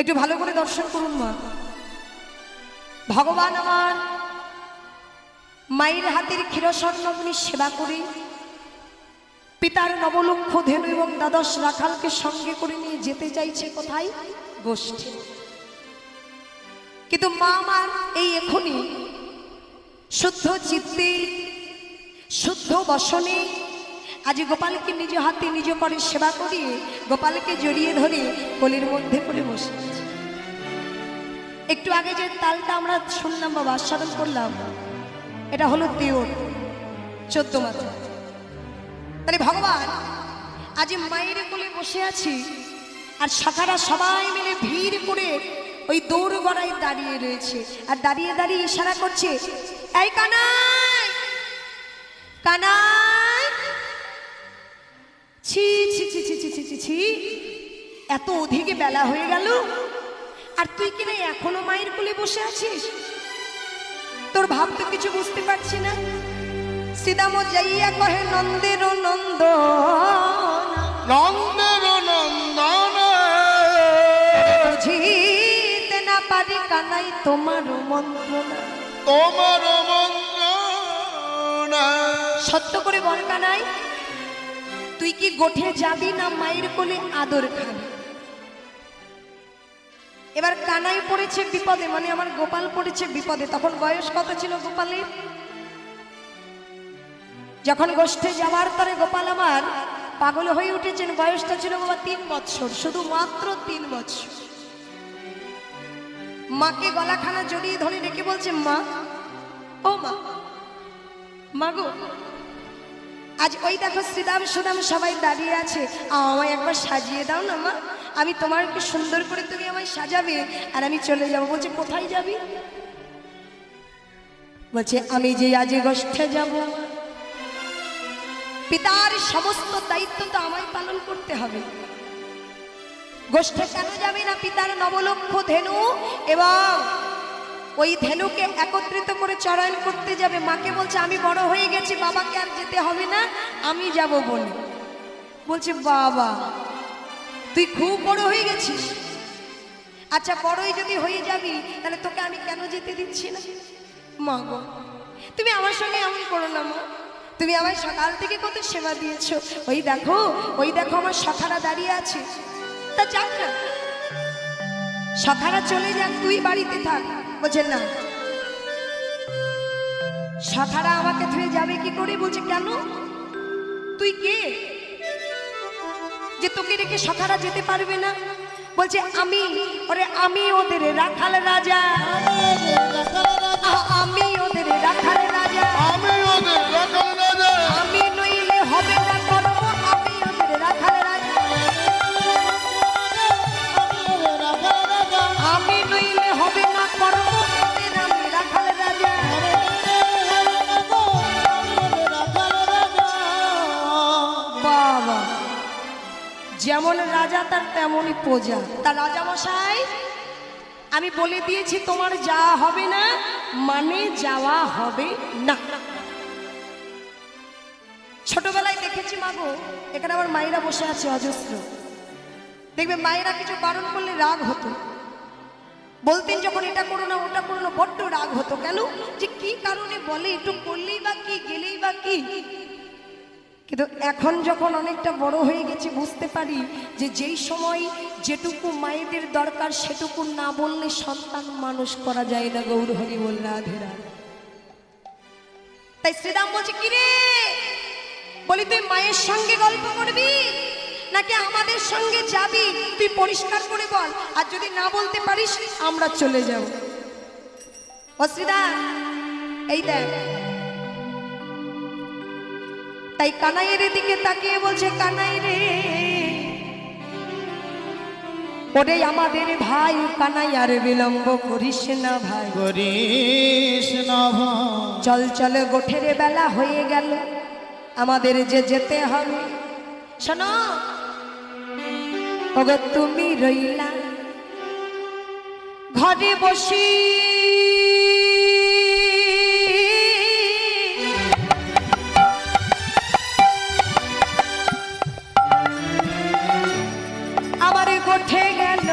একটু ভালো করে দর্শন করুন মা। ভগবান আমার মায়ের হাতের ক্ষীরস্বর্ণমণি সেবা করে পিতার নবলক্ষ ধেনু এবং দ্বাদশ রাখালকে সঙ্গে করে নিয়ে যেতে চাইছে কোথায়? গোষ্ঠী। কিন্তু মা আমার এই এখনই শুদ্ধ চিত্তে শুদ্ধ বসনে আজ গোপালকে নিজ হাতে নিজ করে সেবা করিয়ে গোপালকে জড়িয়ে ধরে কোলের মধ্যে করে বসে আছে। একটু আগে যে তালটা আমরা শুনলাম বা আস্বাদন করলাম, এটা হলো দেওর 14 মাত্রা। তাহলে ভগবান আজ মায়ের কোলে বসে আছি আর সখারা সবাই মিলে ভিড় করে ওই দৌড় গড়ায় দাঁড়িয়ে রয়েছে আর দাঁড়িয়ে দাঁড়িয়ে ইশারা করছে, এই কানাই কানাই। ছি ছি ছি ছি ছি ছি ছি ছি, এত অধিকে বেলা হয়ে গেল আর তুই কিনা এখনো মায়ের কোলে বসে আছিস? তোর ভাব তো কিছু বুঝতে পারছি না। শ্রীদাম যাইয়া কহে নন্দের নন্দ নন্দের নন্দন বুঝিতে না পারি কানাই তোমার মন্ত্রণা। তোমার মন্ত্রণা। সত্য করে বল কানাই, তুই কি গোঠে যাবি না মায়ের কোলে আদর খাবি? এবার কানাই পড়েছে বিপদে, মানে আমার গোপাল পড়েছে বিপদে। তখন বয়স কত ছিল গোপালের? যখন গোষ্ঠে যাওয়ার পরে গোপাল আমার পাগল হয়ে উঠেছেন, বয়সটা ছিল বাবা 3 বৎসর, শুধু মাত্র 3 বৎসর। মাকে গলাখানা জড়িয়ে ধরে রেখে বলছে, মা ও মা, মা গো, আজ ওই দেখো শ্রীদাম সুদাম সবাই দাঁড়িয়ে আছে, আমায় একবার সাজিয়ে দাও না মা, আমি তোমাকে সুন্দর করে তুমি আমায় সাজাবে আর আমি চলে যাব। বলছে কোথায় যাবি? বলছে আমি যে আজ গোষ্ঠে যাব, পিতার সমস্ত দায়িত্ব তো আমায় পালন করতে হবে। গোষ্ঠে কেন যাবে না? পিতার নবলক্ষ ধেনু এবং ওই ধেনুকে একত্রিত করে চয়ন করতে যাবে। মাকে বলছে আমি বড় হয়ে গেছি, বাবাকে আর যেতে হবে না, আমি যাব বলে। বলছে বাবা তুই খুব বড় হয়ে গেছিস, আচ্ছা বড়ই যদি হয়ে যাবি তাহলে তোকে আমি কেন যেতে দিচ্ছি না? মা গো তুমি আমার সঙ্গে এমন করো না মা, তুমি আমায় সকাল থেকে কত সেবা দিয়েছো, ওই দেখো আমার সখারা দাঁড়িয়ে আছে, তা যাক না, সখারা চলে যাক, তুই বাড়িতে থাক। বলছে না, সখারা আমাকে ধুয়ে যাবে কি করে? বলছে কেন, তুই কে যে তোকে রেখে সখারা যেতে পারবে না? বলছে আমি, ওরে আমি ওদের রাখাল রাজা, আমি ওদের রাখাল রাজা, আমি ওদের রাখাল রাজা, আমি নইলে হবে না কর্ম, আমি ওদের রাখাল রাজা, আমি নইলে হবে না কর্ম, ওদের আমি রাখাল রাজা। বাবা যেমন রাজা তার তেমনই প্রজা। তার রাজা মশাই আমি বলে দিয়েছি তোমার যাওয়া হবে না, মানে যাওয়া হবে না। ছোটবেলায় দেখেছি মাগো, এখানে আমার মায়েরা বসে আছে অজস্র, দেখবে মায়েরা কিছু বারণ করলে রাগ হতো, বলতেন যখন এটা করো না ওটা করো না, বড্ড রাগ হতো। কেন? যে কি কারণে বলে, একটু করলেই বা কি, গেলেই বা কি। কিন্তু এখন যখন অনেকটা বড় হয়ে গেছে বুঝতে পারি যে যেই সময় যেটুকু মায়েদের দরকার সেটুকু না বললে সন্তান মানুষ করা যায় না। গৌর হরি বল রাধে রাধে। তাই শ্রীরাম বলছে কি রে, বলি তুই মায়ের সঙ্গে গল্প করবি নাকি আমাদের সঙ্গে যাবি? তুই পরিষ্কার করে বল, আর যদি না বলতে পারিস আমরা চলে যাব। ও শ্রীরাম এই দেখ, তাই কানাইয়ের দিকে তাকিয়ে বলছে, কানাই রে, ওরে আমাদের ভাই কানাই আর বিলম্ব করিস না ভাই, করিস না ভাই, চল চল গোঠের বেলা হয়ে গেল, আমাদের যে যেতে হবে। শোনো ওগো তুমি রইলা ঘরে বসি, আমার গোঠে গেল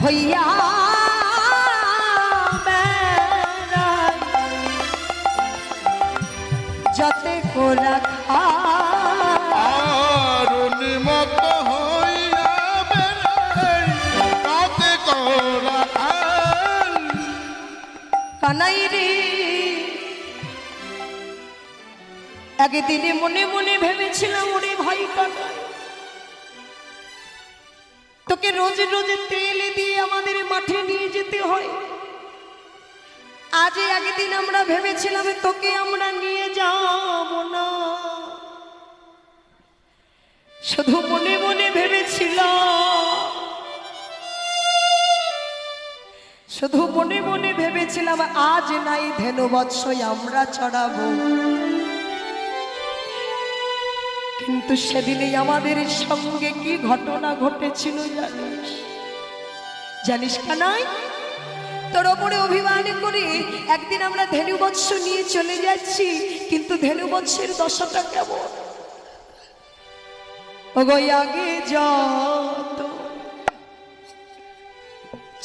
হইয়া বেড়াই, যতে কোরা আর নিমত হইয়া বেড়াই তাতে করা কানাই রে। একদিনে মনে মনে ভেবেছিলাম ওরে ভাই কানাই, তোকে রোজ রোজ তেল দিয়ে আমাদের মাঠে নিয়ে যেতে হয়। আজ একদিন আমরা ভেবেছিলাম তোকে আমরা নিয়ে যাব না, শুধু মনে মনে ভেবেছিলাম, শুধু মনে মনে ভেবেছিলাম আজ নাই ধেনু বৎসই আমরা চড়াবো। কিন্তু সেদিনই আমাদের সঙ্গে কি ঘটনা ঘটেছিল জানিস? জানিস কানাই, তোর ওপরে অভিমান করে একদিন আমরা ধেনু বৎস নিয়ে চলে যাচ্ছি, কিন্তু ধেনু বৎসের দশাটা কেমন? ওগো আগে যত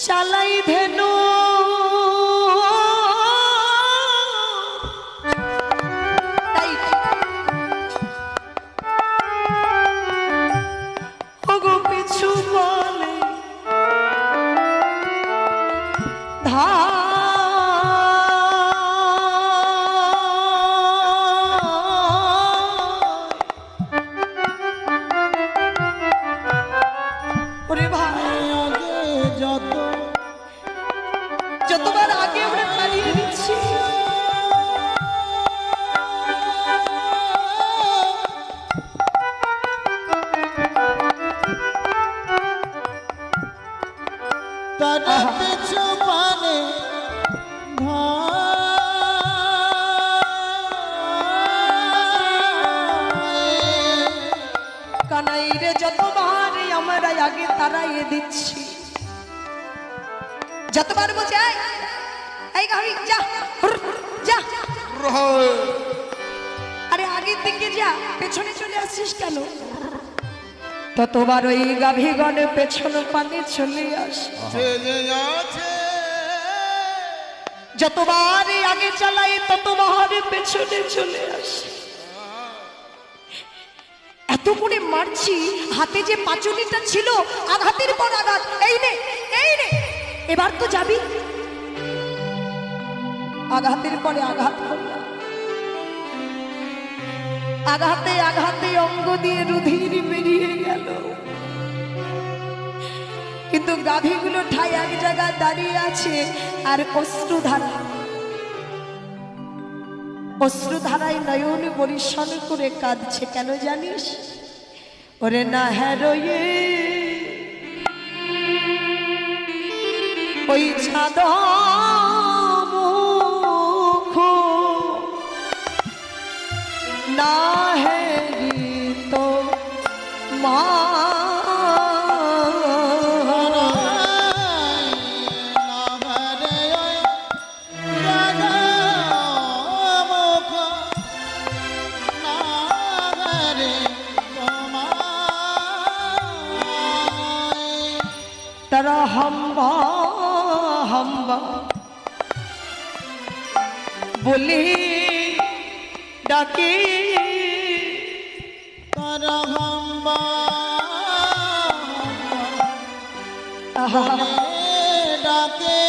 চালাই ধেনু যতবার আগে আমরা তাড়িয়ে দিচ্ছি, পিছু পানে কানাই রে যতবার আমরা আগে তাড়াইয়ে দিচ্ছি, যতবার বলছে এই গাড়ি যা যা, আরে আগের দিকে যা, পেছনে চলে আসছিস কেন? ততবার ওই গাভীগণ পেছন পানে চলে আসে। যতবার আগে চালাই ততবার পেছনে চলে আসে। এত করে মারছি, হাতে যে পাঁচুলিটা ছিল আঘাতের পর আঘাত, এই নে এই নে, এবার তো যাবি। আঘাতের পরে আঘাত করলাম, আঘাতে আঘাতে অঙ্গ দিয়ে রুধির বেরিয়ে গেল, কিন্তু গাভীগুলো ঠাই এক জায়গায় দাঁড়িয়ে আছে আর অশ্রুধারা, অশ্রুধারায় নয়ন বরিশন করে কাঁদছে। কেন জানিস? ওরে না হ্যারোয়ে ওই ছাদ মুখ না হেরি তো মা তারা হাম্বা হাম্বা বলে ডাকে, তারা হাম্বা ডাকে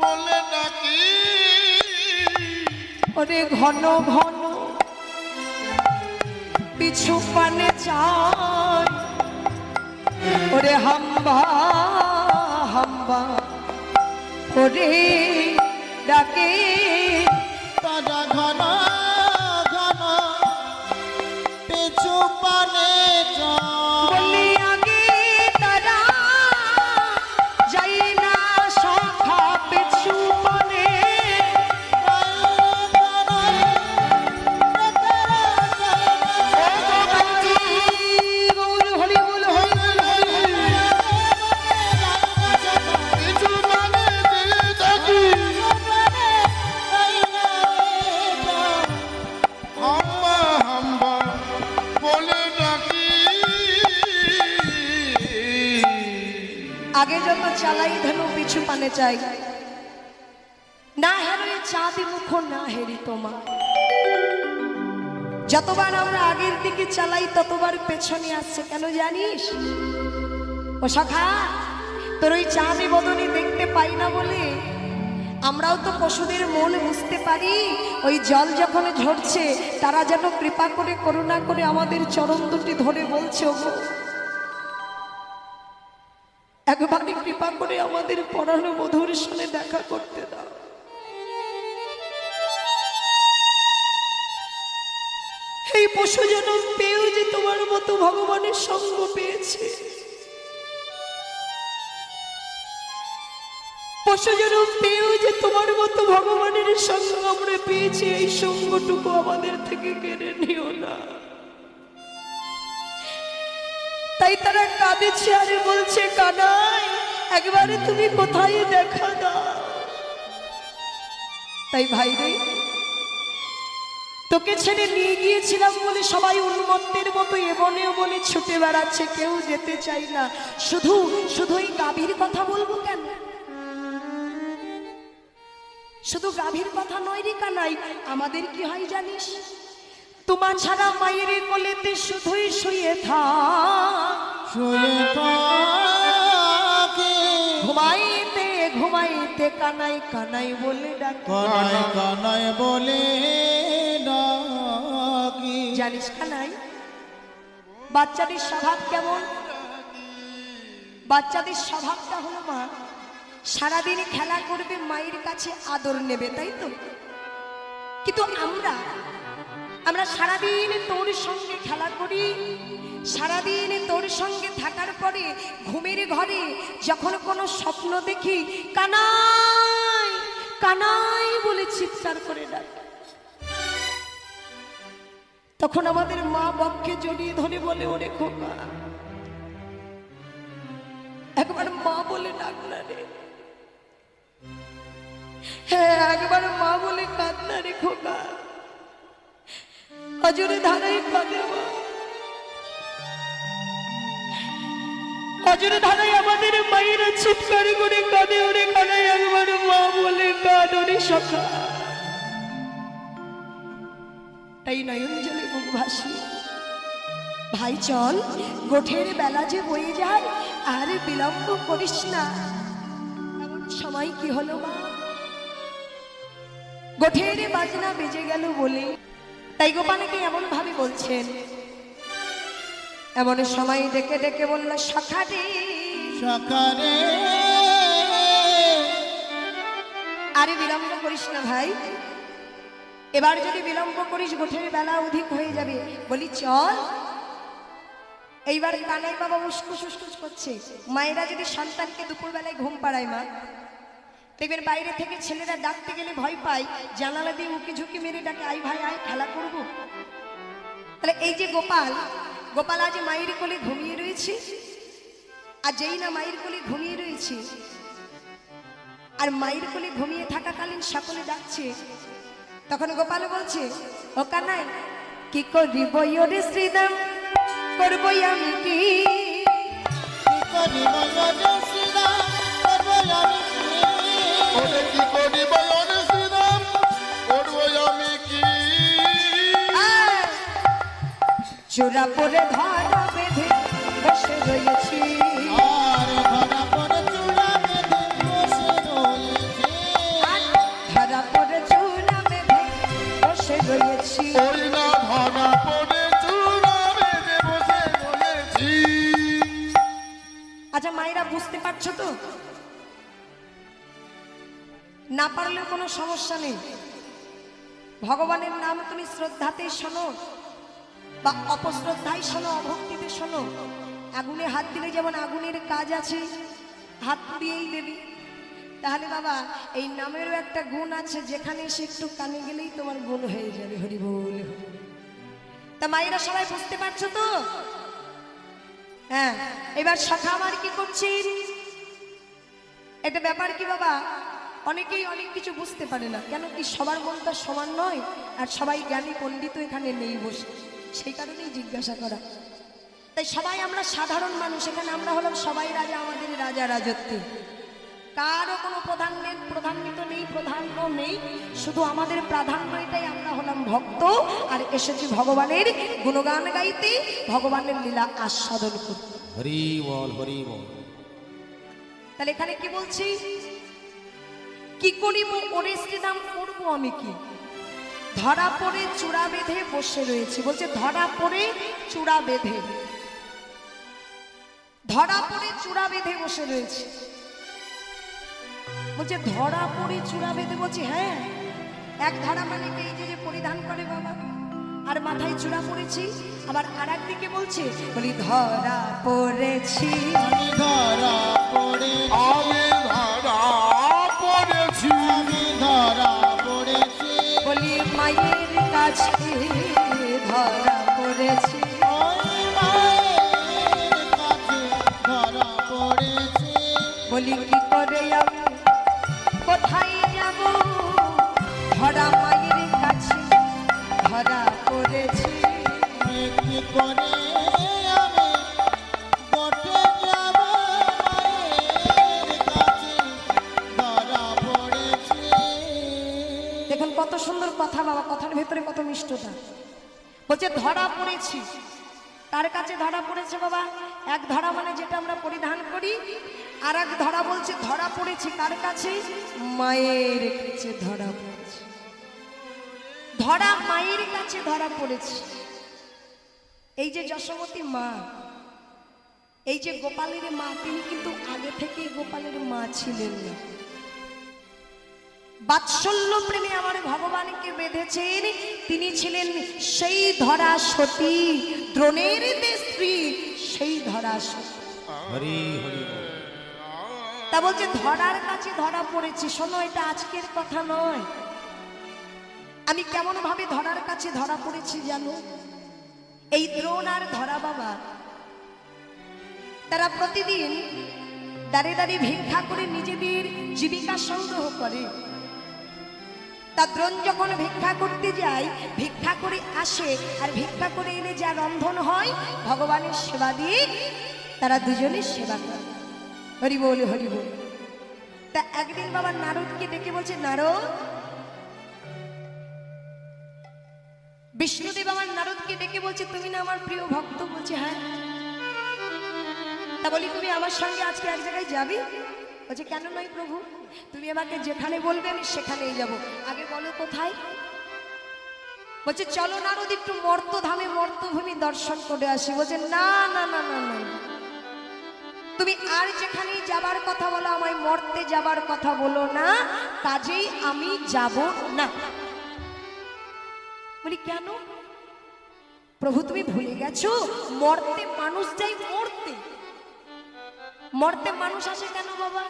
বলে ডাকি, ওরে ঘন ঘন পিছু পানে চাই, ওরে হাম্বা হাম্বা ওরে ডাকে, তারা ঘন ঘন পিছু পানে বলি আগে তারা যাই না সখা পিছু পানে, আগে যত চালাই ধেনু পিছু পানে চাই, না হেরে চাঁদি মুখ না হেরি তোমা। যতবার আমরা আগের দিকে চালাই ততবার পেছনে আসছে, কেন জানিস? ও সখা, তোর ওই চাঁদি বদনে দেখতে পাই না বলে আমরাও তো পশুদের মন বুঝতে পারি। ওই জল যখন ঝরছে তারা যেন কৃপা করে করুণা করে আমাদের চরণ দুটি ধরে বলছে, ওগো একবারই কৃপা করে আমাদের পরাণ বধূর সঙ্গে দেখা করতে দাও। এই পশু যেন পেয়েও যে তোমার মতো ভগবানের সঙ্গ পেয়েছে, পশু যেন পেয়েও যে তোমার মতো ভগবানের সঙ্গ আমরা পেয়েছি, এই সঙ্গটুকু আমাদের থেকে কেড়ে নিও না। তাই তারা কাঁদেছে আর বলছে, কানাই একবারে তুমি কোথায় দেখা দাও। তাই ভাই রে, তোকে ছেড়ে নিয়ে গিয়েছিলাম বলে সবাই উন্মত্তের মতো এ বনে ও বনে ছুটে বেড়াচ্ছে, কেউ যেতে চাই না। শুধু শুধু এই গাভীর কথা বলবো কেন? শুধু গাভীর কথা নয় রে কানাই, আমাদের কি হয় জানিস? তোমার ছাড়া মায়ের কোলেতে শুধুই শুয়ে থাক, শুয়ে থাকি, ঘুমাইতে ঘুমাইতে কানাই কানাই বলে ডাকে। কানাই কানাই বলে ডাকি। জানিস কানাই, বাচ্চাদের স্বভাব কেমন? বাচ্চাদের স্বভাবটা হলো মা সারাদিন খেলা করবে, মায়ের কাছে আদর নেবে, তাই তো? কিন্তু আমরা সারাদিন তোর সঙ্গে খেলা করি, সারাদিন তোর সঙ্গে থাকার পরে ঘুমের ঘরে যখন কোনো স্বপ্ন দেখি, কানাই কানাই বলে চিৎকার করে ডাকি, তখন আমাদের মা বক্ষে জড়িয়ে ধরে বলে, ওরে খোকা একবার মা বলে ডাক না রে। হ্যাঁ, একবার মা বলে কাঁদ না রে খোকা। অজরে ধারাই কাঁদে মা, অজরে ধারাই আমাদের মায়েরা চিৎকার করে কাঁদে, ওরে কানাই একবার মা বলে কাঁদ ওরে সখা। তাই নয়ন জলে বুক ভাসি, ভাই চল গোঠের বেলা যে বয়ে যায়, আর বিলম্ব করিস না। এমন সময় কি হলো মা, গোঠের বাজনা বেজে গেল বলে তাই গোপালকে এমন ভাবে বলছেন। এমন সময় ডেকে ডেকে বলল, সখা রে সখা রে, আরে বিলম্ব করিস না ভাই, এবার যদি বিলম্ব করিস গোঠের বেলা অধিক হয়ে যাবে। বলি চল। এইবার কানাই বাবা উস্কুস উস্কুস করছে। মায়েরা যদি সন্তানকে দুপুর বেলায় ঘুম পাড়ায় মা, দেখবেন বাইরে থেকে ছেলেরা ডাকতে গেলে ভয় পায়, জানালা দিয়ে উকি ঝুঁকি মেরে ডাকে, আই ভাই আয় খেলা করবো। তাহলে এই যে গোপাল আজ মায়ের কোলে ঘুমিয়ে রয়েছে, আর যেই না মায়ের কোলে ঘুমিয়ে রয়েছে, আর মায়ের কোলে ঘুমিয়ে থাকাকালীন সকলে ডাকছে, তখন গোপাল বলছে, ও কানাই কি করিব ওরে শ্রীদাম, করবই আমি কি, করিব ওরে শ্রীরাম, করবই আমি কি, ওরে কি করিব ওরে শ্রীরাম, করবই আমি কি। চূড়া পরে ধরা বেঁধে বসে রয়েছি, আর ধরা পড়ে চূড়া বেঁধে বসে রয়েছে, ধরা পরে চূড়া বেঁধে বসে রয়েছি। ওই না ধরা পড়ে চূড়া বেঁধে বসে রয়েছি। আচ্ছা মায়েরা বুঝতে পারছো তো? না পারলেও কোনো সমস্যা নেই, ভগবানের নাম তুমি শ্রদ্ধাতে শোনো বা অপশ্রদ্ধায় শোনো, অভক্তিতে শোনো। আগুনে হাত দিলে যেমন আগুনের কাজ আছে, হাত দিয়েই দেবী, তাহলে বাবা এই নামেরও একটা গুণ আছে, যেখানে এসে একটু কানে গেলেই তোমার গুণ হয়ে যাবে। হরি বল। তা মায়েরা সবাই বুঝতে পারছো তো? হ্যাঁ, এবার সখা আমার কি করছেন, এটা ব্যাপার কি বাবা, অনেকেই অনেক কিছু বুঝতে পারে না। কেন কি সবার মনটা সমান নয়, আর সবাই জ্ঞানী পণ্ডিত এখানে নেই বসে, সেই কারণেই জিজ্ঞাসা করা। তাই সবাই আমরা সাধারণ মানুষ, এখানে আমরা হলাম সবাই রাজা, আমাদের রাজা রাজত্বে কারও কোনো প্রধান্বিত নেই, প্রাধান্য নেই, শুধু আমাদের প্রাধান্য এটাই, আমরা হলাম ভক্ত আর এসেছি ভগবানের গুণগান গাইতে, ভগবানের লীলা আস্বাদন করতে। হরি বল, হরি বল। তাহলে এখানে কি বলছি, কি করিব ওরে শ্রীরাম, করবো আমি কি? ধরা পড়ে চূড়া বেঁধে বসে রয়েছে, বলছে ধরা পড়ে চূড়া বেঁধে, ধরা পড়ে চূড়া বেঁধে বসে রয়েছে। বলছে ধরা পড়ে চূড়া বেঁধে, বলছে হ্যাঁ, এক ধরা মানে কি এই যে পরিধান করে বাবা, আর মাথায় চূড়া পড়েছি। আবার আর একদিকে বলছে, বলি ধরা পড়েছি, আমি ধরা পড়েছি, আমি ধরা পড়েছি, আমি ধরা পড়েছি, বলি মায়ের কাছে ধরা পড়েছি, ওই মায়ের কাছে ধরা পড়েছি। বলি কি করে আমি কোথায় যাব, ধরা মায়ের কাছে ধরা পড়েছি। কি করে আমি বটে যাব, মায়ের কাছে ধরা পড়েছি। দেখুন কত সুন্দর কথা বাবা, কথার ভেতরে কত মিষ্টতা। বলছে ধরা পড়েছি, তার কাছে ধরা পড়েছে বাবা। এক ধরা মানে যেটা আমরা পরিধান করি, আর এক ধরা বলছে ধরা পড়েছি কার কাছে, মায়ের কাছে ধরা পড়েছে, ধরা মায়ের কাছে ধরা পড়েছে। এই যে যশোমতী মা, এই যে গোপালের মা, তিনি কিন্তু আগে থেকে গোপালের মা ছিলেন না। বাৎসল্য প্রেমে আমার ভগবানকে বেঁধেছেন, তিনি ছিলেন সেই ধরা সতী, দ্রোণের স্ত্রী সেই ধরা সতী। হরি হরি বল। তা বলছে ধরার কাছে ধরা পড়েছি। শোনো, এটা আজকের কথা নয়, আমি কেমন ভাবে ধরার কাছে ধরা পড়েছি জানো? এই দ্রোণ আর ধরা বাবা, তারা প্রতিদিন দাঁড়িয়ে দাঁড়িয়ে ভিক্ষা করে নিজেদের জীবিকা সংগ্রহ করে। তা দ্রোণ যখন ভিক্ষা করতে যায়, ভিক্ষা করে আসে, আর ভিক্ষা করে এনে যা রন্ধন হয় ভগবানের সেবা দিয়ে তারা দুজনের সেবা করে। হরি বল, হরি বল। তা একদিন বাবা নারদকে ডেকে বলছে, নারদ, বিষ্ণুদেব আমার নারদকে ডেকে বলছে, তুমি না আমার প্রিয় ভক্ত? বলছে হ্যাঁ। তা বলি তুমি আমার সঙ্গে আজকে এক জায়গায় যাবি? বলছে কেন নয় প্রভু, তুমি আমাকে যেখানে বলবে আমি সেখানেই যাব, আগে বলো কোথায়? বলছে চলো নারদ একটু মর্তধামে, মর্তভূমি দর্শন করে আসি। বলছে না না না না না, তুমি আর যেখানেই যাবার কথা বলো, আমায় মর্তে যাবার কথা বলো না, কাজেই আমি যাব না। বলি কেন? প্রভু তুমি ভুলে গেছো, মর্তে মানুষ যাই মরতে, মর্তে মানুষ আসে কেন বাবা?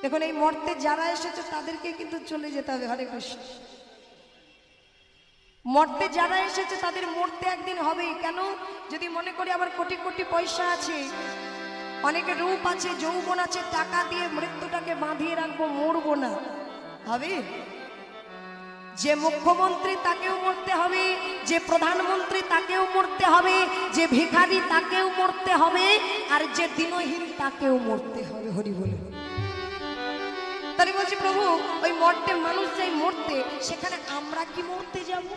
দেখুন এই মর্তে যারা এসেছে তাদেরকে কিন্তু চলে যেতে হবে। হরে কৃষ্ণ। মর্তে যারা এসেছে তাদের মরতে একদিন হবেই। কেন? যদি মনে করি আমার কোটি কোটি পয়সা আছে, অনেক রূপ আছে, যৌবন আছে, টাকা দিয়ে মৃত্যুটাকে বাঁধিয়ে রাখবো, মরবো না, হবে? যে মুখ্যমন্ত্রী তাকেও মরতে হবে, যে প্রধানমন্ত্রী তাকেও মরতে হবে, যে ভিখারি তাকেও মরতে হবে, আর যে দিনহীন তাকেও মরতে হবে। হরি বলে। তাহলে বলছি প্রভু ওই মর্তে মানুষ যাই মরতে, সেখানে আমরা কি মরতে যাব?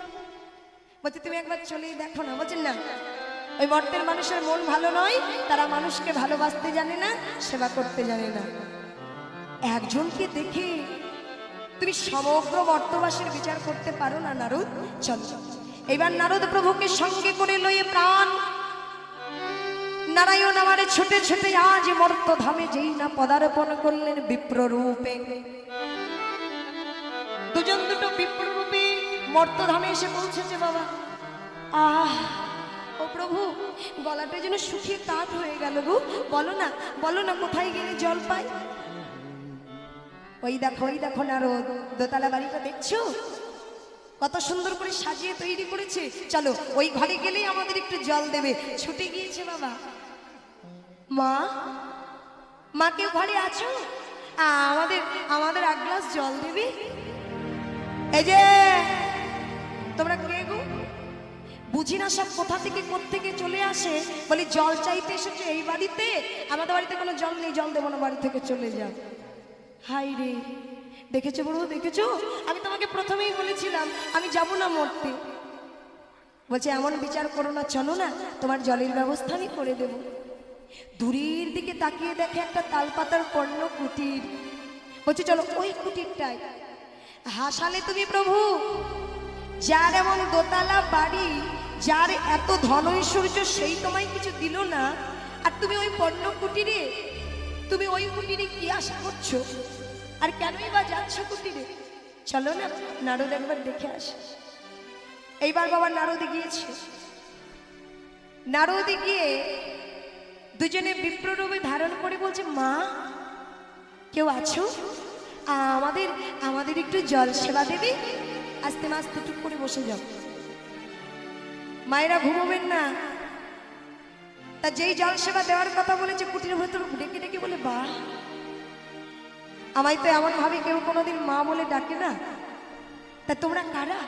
বলছে তুমি একবার চলেই দেখো না। বলছেন না, ওই মর্তের মানুষের মন ভালো নয়, তারা মানুষকে ভালোবাসতে জানে না, সেবা করতে জানে না। একজনকে দেখে তুমি সমগ্র মর্তবাসীর বিচার করতে পারো না নারদ? চল। এবার নারদ প্রভুকে সঙ্গে করে লয়ে প্রাণ নারায়ণ আমারে ছুটে ছুটে আজ মর্ত ধামে যেই না পদার্পণ করলেন বিপ্ররূপে। দুজন দুটো বিপ্ররূপে মর্ত ধামে এসে পৌঁছেছে বাবা। আহ ও প্রভু, গলাটা যেন শুকিয়ে কাঠ হয়ে গেল গো। বলো না, বলো না কোথায় গেলে জল পাই? ওই দেখো নারদ, দোতলা বাড়িটা দেখছো কত সুন্দর করে সাজিয়ে তৈরি করেছে, চলো ওই ঘরে গেলেই আমাদের একটু জল দেবে। ছুটে গিয়েছে বাবা। মা, মা কেউ ঘরে আছো? আমাদের এক গ্লাস জল দেবে। এই যে তোমরা কে গো? বুঝি না সব কোথা থেকে কোত্থেকে চলে আসে। বলি জল চাইতে এসেছে এই বাড়িতে, আমাদের বাড়িতে কোনো জল নেই, জল দেবো না, বাড়ি থেকে চলে যাও। হাই রে, দেখেছো বড়, দেখেছো, আমি তোমাকে প্রথমেই বলেছিলাম আমি যাব না মরতে। বলছে এমন বিচার করো না, চলো না তোমার জলের ব্যবস্থা আমি করে দেব। দূরের দিকে তাকিয়ে দেখে একটা তালপাতার পণ্য কুটির। বলছে চলো ওই কুটিরটাই। হাসালে তুমি প্রভু, যার এমন দোতলা বাড়ি, যার এত ধন ঐশ্বর্য, সেই তোমায় কিছু দিল না, আর তুমি ওই পণ্য কুটিরে, তুমি ওই কুটিরে কি আশা করছো? আর কেনই বা যাচ্ছ কুটিরে? চলো না নারদ একবার দেখে আসে। এইবার বাবা নারদে গিয়েছে। নারদে গিয়ে দুজনে বিপ্ররূপে ধারণ করে বলছে মা কেউ আছো? আমাদের আমাদের একটু জল সেবা দেবে? আস্তে আস্তে টুক করে বসে যাও। মায়েরা ঘুমোবেন না। তা যেই জল সেবা দেওয়ার কথা বলেছে কুটির ভেতর ডেকে ডেকে বলে বা আমায় তো এমন ভাবে কেউ কোনোদিন মা বলে ডাকে না। তা তোমরা কারা?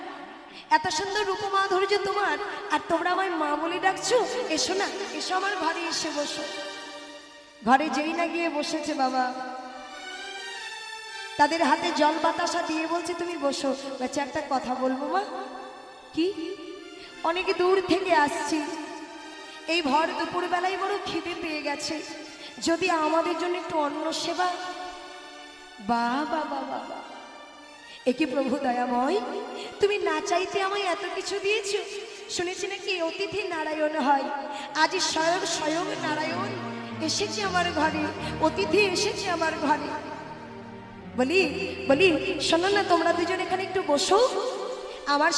এত সুন্দর রূপমাধুর্য তোমার, আর তোমরা আমায় মা বলে ডাকছো? এসো না, এসো আমার ঘরে এসে বসো। ঘরে যেই না গিয়ে বসেছে বাবা, তাদের হাতে জল বাতাসা দিয়ে বলছে তুমি বসো। বাচ্চা একটা কথা বলবো মা। কি? অনেক দূর থেকে আসছি, এই ভর দুপুর বেলায় বড় খিদে পেয়ে গেছে, যদি আমাদের জন্য একটু অন্ন সেবা। বাবা বাবা, একে প্রভু দয়াময়, তুমি না চাইতে আমায় এত কিছু দিয়েছো। শুনেছি নাকি অতিথি নারায়ণ হয়, আজ স্বয়ং স্বয়ং নারায়ণ এসেছে আমার ঘরে, অতিথি এসেছে আমার ঘরে। বলি বলি শোনো না, তোমরা দুজন এখানে একটু বসো। আমার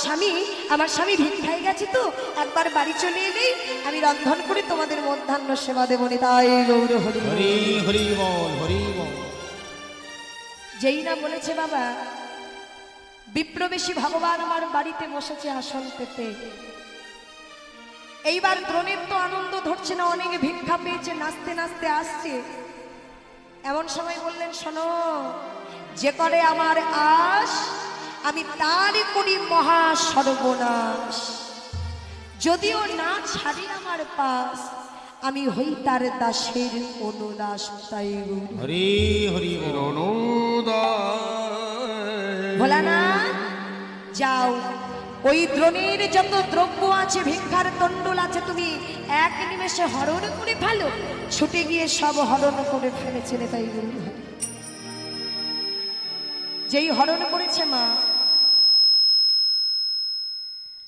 স্বামী ভিক্ষায় গেছে, তো একবার বাড়ি চলে এলেই আমি রন্ধন করে তোমাদের মধ্যাহ্ন সেবা দেবো। তাই গৌর হরি হরি হরি বল, হরি বল। যেই না বলেছে বাবা, বিপ্রবেশী ভগবান আমার বাড়িতে বসেছে আসন পেতে। এইবার দ্রোণের তো আনন্দ ধরছে না, অনেকে ভিক্ষা পেয়েছে, নাচতে নাচতে আসছে। এমন সময় বললেন শোনো, যে করে আমার আশ আমি তারই করি মহা সর্বনাশ। যদিও না ছাড়ি আমার পাশ, আমি হই তার দাসের অনুদাস। তাই হরি হরি বল। ভোলানাথ যাও, ওই দ্রোণের যত দ্রব্য আছে, ভিক্ষার তন্ডুল আছে, তুমি এক নিমেষে হরণ করে ফেলো। ছুটে গিয়ে সব হরণ করে ফেলেছিলে। তাই যেই হরণ করেছে মা,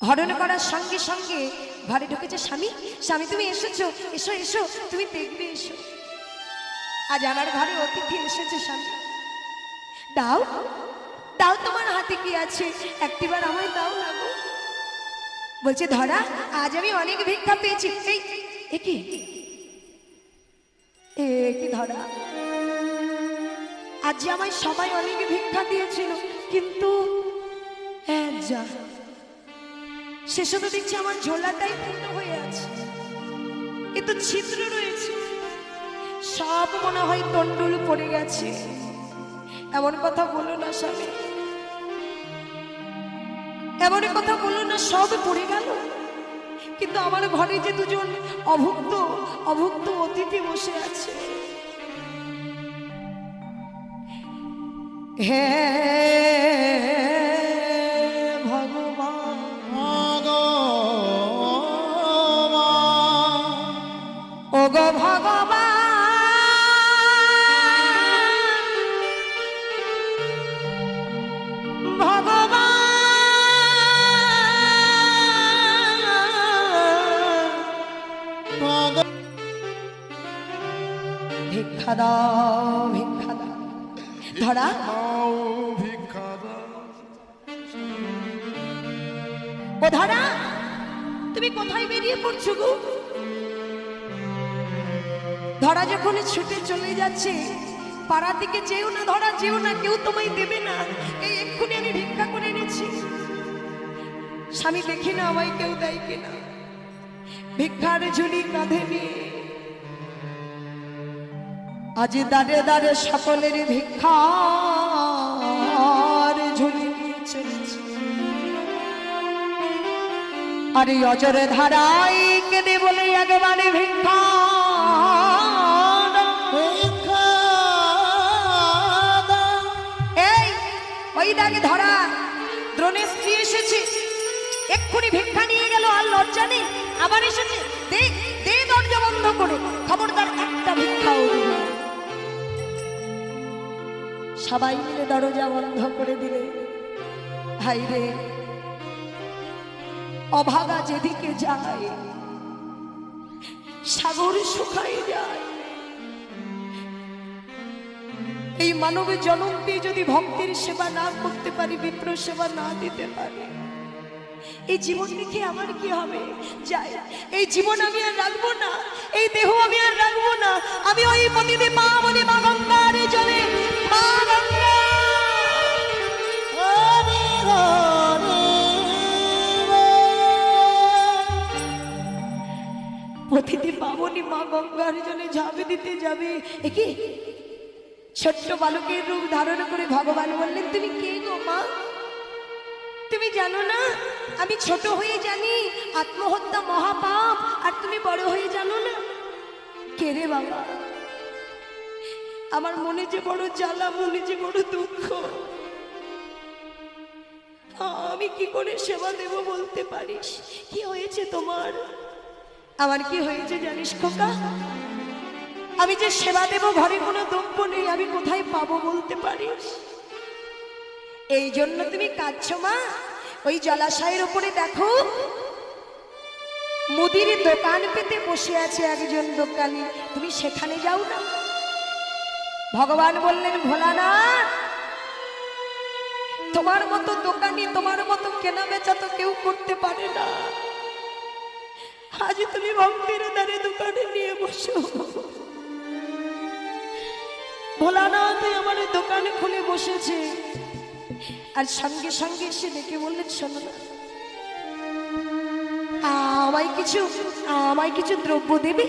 হরণ করার সঙ্গে সঙ্গে ঘরে ঢুকেছে স্বামী। স্বামী তুমি এসেছো, এসো এসো, তুমি দেখবে এসো, আজ আমার ঘরে অতিথি এসেছে। স্বামী দাও দাও, তোমার হাতে কি আছে, একটিবার আমায় দাও না গো। বলছে ধরা, আজ আমি অনেক ভিক্ষা পেয়েছি। এই কি ধরা, আজ যে আমায় সবাই অনেক ভিক্ষা দিয়েছিল, কিন্তু যা শেষ তো দেখছি আমার ঝোলাটাই পূর্ণ হয়ে আছে, এ তো ছিদ্র রয়েছে, সব মনে হয় তন্ডুল পড়ে গেছে। এমন কথা বলো না স্বামী, এমন কথা বলো না, সব পড়ে গেল। কিন্তু আমার ঘরে যে দুজন অভুক্ত অতিথি বসে আছে। হে ভগবান, ওগো ভগবান, ভিক্ষা দাও, ভিক্ষা দাও। ধরা, ও ধরা, তুমি কোথায় বেরিয়ে পড়ছো গো? ধরা যখন ছুটে চলে যাচ্ছে, পাড়ার দিকে যেও না ধরা, যেও না, কেউ তোমায় দেবে না। এই এক্ষুনি আমি ভিক্ষা করে এনেছি, স্বামী দেখি না আমায় কেউ দেয় কিনা। ভিক্ষার ঝুলি কাঁধে নিয়ে আজ দাঁড়ে দাঁড়ে সকলের ভিক্ষার ঝুলি নিয়ে চলেছে। আরে অজর ধারায় কেঁদে বলে একবারে ভিক্ষা এই ওই দাগে ধরা দ্রোণের স্ত্রী এসেছে, এক্ষুনি ভিক্ষা নিয়ে গেল, আর লজ্জা নেই, আবার এসেছে, দে দে দরজা বন্ধ করে, খবরদার একটা ভিক্ষাও দিবে। সবাই মিলে দরজা বন্ধ করে দিলে। হাই রে, অভাগা যেদিকে যায় সাগর শুকায় যায়। এই মানবের জন্ম দিয়ে যদি ভক্তের সেবা না করতে পারি, বিপ্র সেবা না দিতে পারি, এই জীবন রেখে আমার কি হবে? যাই, এই জীবন আমি আর রাখবো না, এই দেহ আমি আর রাখবো না। আমি ওই পতিতে মা বলে মা গঙ্গার জলে, মা গঙ্গা পতিতে পাবনি মা গঙ্গার জলে ঝাঁপে দিতে যাবে। একি ছোট্ট বালকের রূপ ধারণ করে ভগবান বললেন, তুমি কে গো মা? তুমি জানো না আমি ছোট হয়ে জানি আত্মহত্যা মহাপাপ, আর তুমি বড় হয়ে জানো না? কে রে বাবা? আমার মনে যে বড় জ্বালা, মনে যে বড় দুঃখ, আমি কি করে সেবা দেব বলতে পারিস? কি হয়েছে তোমার? আমার কি হয়েছে জানিস খোকা? আমি যে সেবা দেব, ঘরে কোনো দ্রব্য নেই, আমি কোথায় পাবো বলতে পারিস? এই জন্য তুমি কাঁদছো মা? ওই জলাশয়ের উপরে দেখো মুদির দোকান পেতে বসে আছে একজন দোকানি, তুমি সেখানে যাও না? ভগবান বললেন, ভোলানাথ তোমার মতো দোকানি, তোমার মতো কেনা বেচা তো কেউ করতে পারে না। আজ তুমি ভক্তির দ্বারে দোকানে নিয়ে বসো। ভোলানাথ আমার দোকানে খুলে বসেছে, আর সঙ্গে সঙ্গে এসে ডেকে বললেন, শোনো না, আমায় কিছু দ্রব্য দেবে?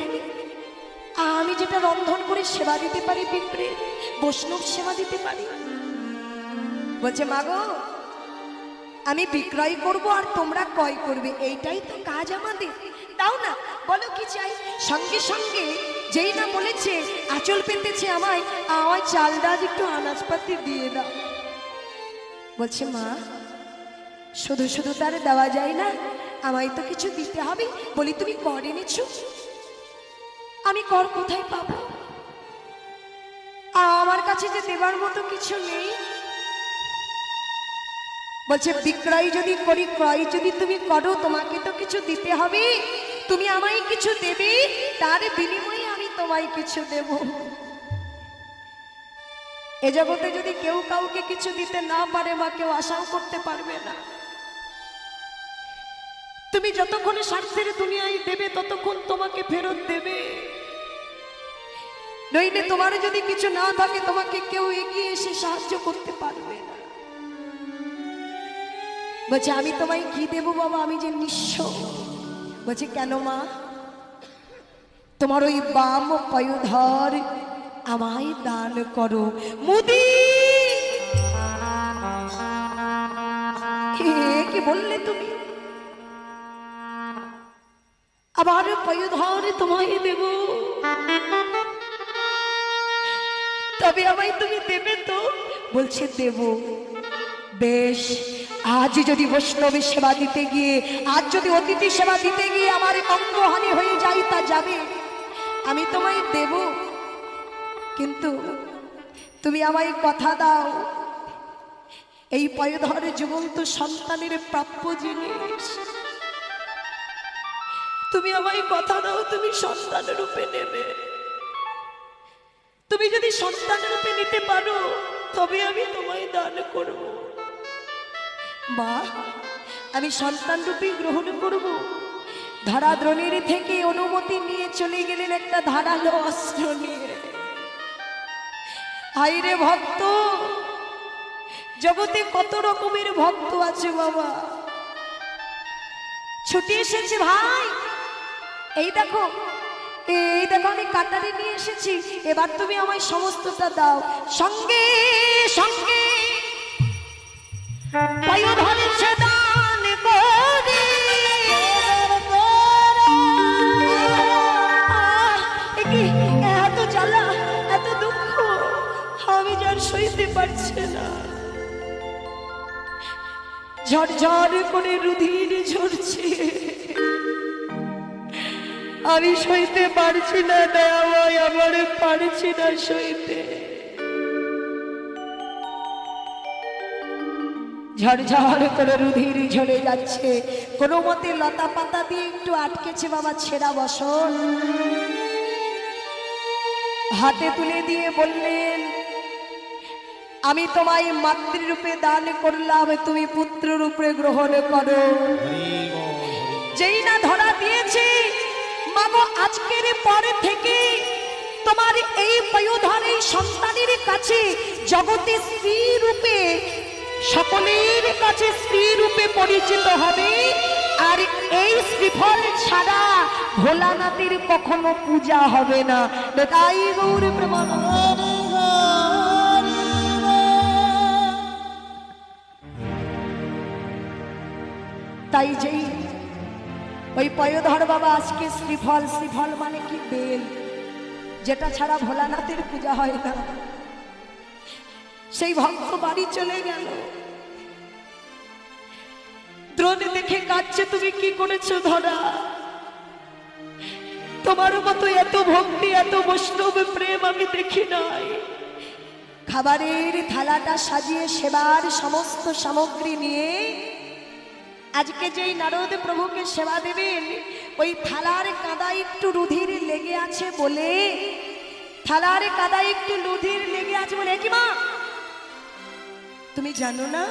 আমি যেটা রন্ধন করে সেবা দিতে পারি, পিঁপড়ে বৈষ্ণব সেবা দিতে পারি। বলছে, মাগো আমি বিক্রয় করব আর তোমরা ক্রয় করবে, এইটাই তো কাজ আমাদের, দাও না, বলো কি চাই। সঙ্গে সঙ্গে যেই না বলেছে, আঁচল পেতেছে, আমায় চাল ডাল একটু আনাজপাতি দিয়ে দাও। বলছে, মা শুধু শুধু তার দেওয়া যায় না, আমায় তো কিছু দিতে হবে। বলি, তুমি কর এনেছো? আমি কর কোথায় পাবো? আমার কাছে যে দেবার মতো কিছু নেই। বলছে, বিক্রয় যদি করি, ক্রয় যদি তুমি করো, তোমাকে তো কিছু দিতে হবে, তুমি আমায় কিছু দেবে, তার বিনিময়ে আমি তোমায় কিছু দেব। এ জগতে যদি কেউ কাউকে কিছু দিতে না পারে, বা কেউ আশাও করতে পারবে না। তুমি যতক্ষণ স্বার্থের দুনিয়ায় দেবে, ততক্ষণ তোমাকে ফেরত দেবে। নইলে তোমার যদি কিছু না থাকে, তোমাকে কেউ এগিয়ে এসে সাহায্য করতে পারবে না। বলছে, আমি তোমায় কি দেব বাবা, আমি যে নিঃস্ব। বলছে, কেন মা? তোমার ওই বাম পয়োধর আমায় দান করো। মুদি কি বললে তুমি? আবার পয়োধর তোমায় দেব, তবে আমায় তুমি দেবে তো? বলছে, দেব। বেশ, আজ যদি বৈষ্ণবী সেবা দিতে গিয়ে, আজ যদি অতিথি সেবা দিতে গিয়ে আমার অঙ্গহানি হয়ে যায়, তা যাবে, আমি তোমায় দেব। কিন্তু তুমি আমায় কথা দাও, এই পয়োধর জীবন্ত সন্তানের প্রাপ্য জিনিস, তুমি আমায় কথা দাও, তুমি সন্তান রূপে নেবে। তুমি যদি সন্তান রূপে নিতে পারো, তবে আমি তোমায় দান করব। মা, আমি সন্তান রূপে গ্রহণ করব। ধরা দ্রোণের থেকে অনুমতি নিয়ে চলে গেলেন একটা ধারালো অস্ত্র নিয়ে। হাইরে ভক্ত, জগতে কত রকমের ভক্ত আছে বাবা, ছুটে এসেছে। ভাই এই দেখো, আমি কাটারি নিয়ে এসেছি, এবার তুমি আমায় সমস্তটা দাও। সঙ্গে সঙ্গে পয়োধরে সে দান করে ঝরঝর করে রুধির ঝরছে, আমি সইতে পারছি না দয়াময়, আমার পারছি না সইতে। ঝরঝর করে রুধির ঝরে যাচ্ছে, কোনো মতে লতা পাতা দিয়ে একটু আটকেছে বাবা ছেঁড়া বসন, হাতে তুলে দিয়ে বললেন, আমি তোমায় মাতৃরূপে দান করলাম, তুমি পুত্র রূপে গ্রহণ করো। হরি বল হরি যেই না ধরা দিয়েছি মাগো, আজকের পর থেকে তোমার এই পয়োধর এই সন্তানের কাছে জগতে স্ত্রী রূপে, সকলের কাছে স্ত্রী রূপে পরিচিত হবে। আর এই শ্রীফল ছাড়া ভোলানাথের কখনো পূজা হবে না। তাই গৌর প্রেমানন্দ। তাই যেই ওই পয়োধর বাবা আজকে শ্রীফল, শ্রীফল মানে কি বেল, যেটা ছাড়া ভোলানাথের পূজা হয় না, সেই ভক্ত বাড়ি চলে গেল। দ্রোণী দেখে কাঁদছে, তুমি কি করেছো ধরা? তোমার মতো এত ভক্তি, এত বৈষ্ণব প্রেম আমি দেখি নাই। খাবারের থালাটা সাজিয়ে সেবার সমস্ত সামগ্রী নিয়ে আজকে যেই নারদ প্রভুকে সেবা দেবেন, ওই থালার কাদায় একটু রুধির লেগে আছে বলে, থালার কাদায় একটু রুধির লেগে আছে বলে, কি মা তুমি জানো না,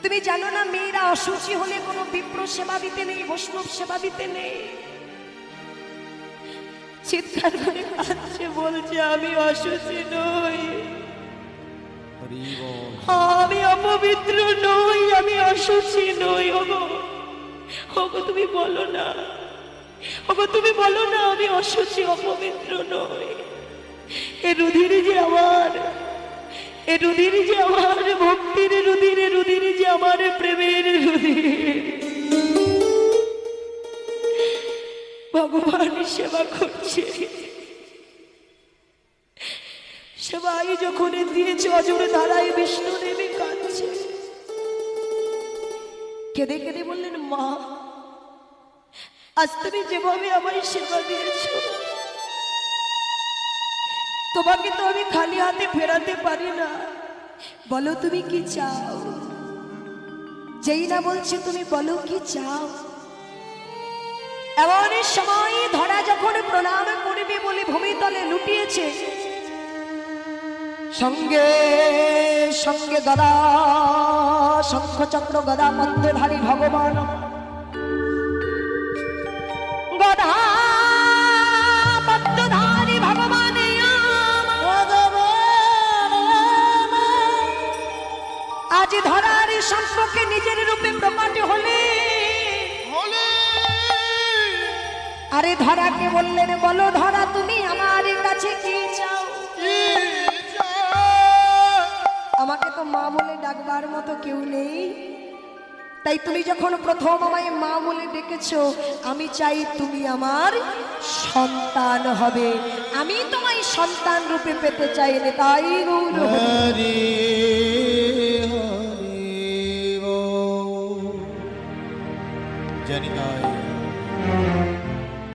তুমি জানো না মেয়েরা অসুচি হলে কোনো বিপ্র সেবা দিতে নেই, বৈষ্ণব সেবা দিতে নেই। চিৎকার করে কাঁদছে, বলছে আমি অসুচি নই, হরি বল আমি অপবিত্র নই, আমি অসুচি নই। ওগো ওগো তুমি বলো না, ওগো তুমি বলো না আমি অসুচি অপবিত্র নই। এ রুধির যে আমার, এ রুধির যে আমার ভক্তির রুধির, রুধির যে আমার প্রেমের রুধির। ভগবান সেবা করছে, সেবাই যখন দিয়েছে অজরে ধারায় বিষ্ণু নেমে কাঁদছে, কেঁদে কেঁদে বললেন, মা আজ তুমি যেভাবে আমায় সেবা দিয়েছ, তোমাকে তো আমি খালি হাতে ফেরাতে পারি না, বলো তুমি কি চাও? যেই না বলছে তুমি বলো কি চাও। এমন সময় ধরা যখন প্রণাম করবে বলে ভূমিতলে লুটিয়েছে, সঙ্গে সঙ্গে গদা শঙ্খচক্র গদা পদ্মধারী ভগবান, গদা পদ্মধারী ভগবান আজ ধরার সম্পর্কে নিজের রূপে প্রকাট হলে, আরে ধরাকে বললেন, বলো ধরা তুমি আমার কাছে কি চাও? আমাকে তো মা বলে ডাকবার মতো কেউ নেই, তাই তুমি যখন প্রথম আমায় মা বলে ডেকেছো, আমি চাই তুমি আমার সন্তান হবে, আমি তোমায় সন্তান রূপে পেতে চাই। তাই গৌর হরি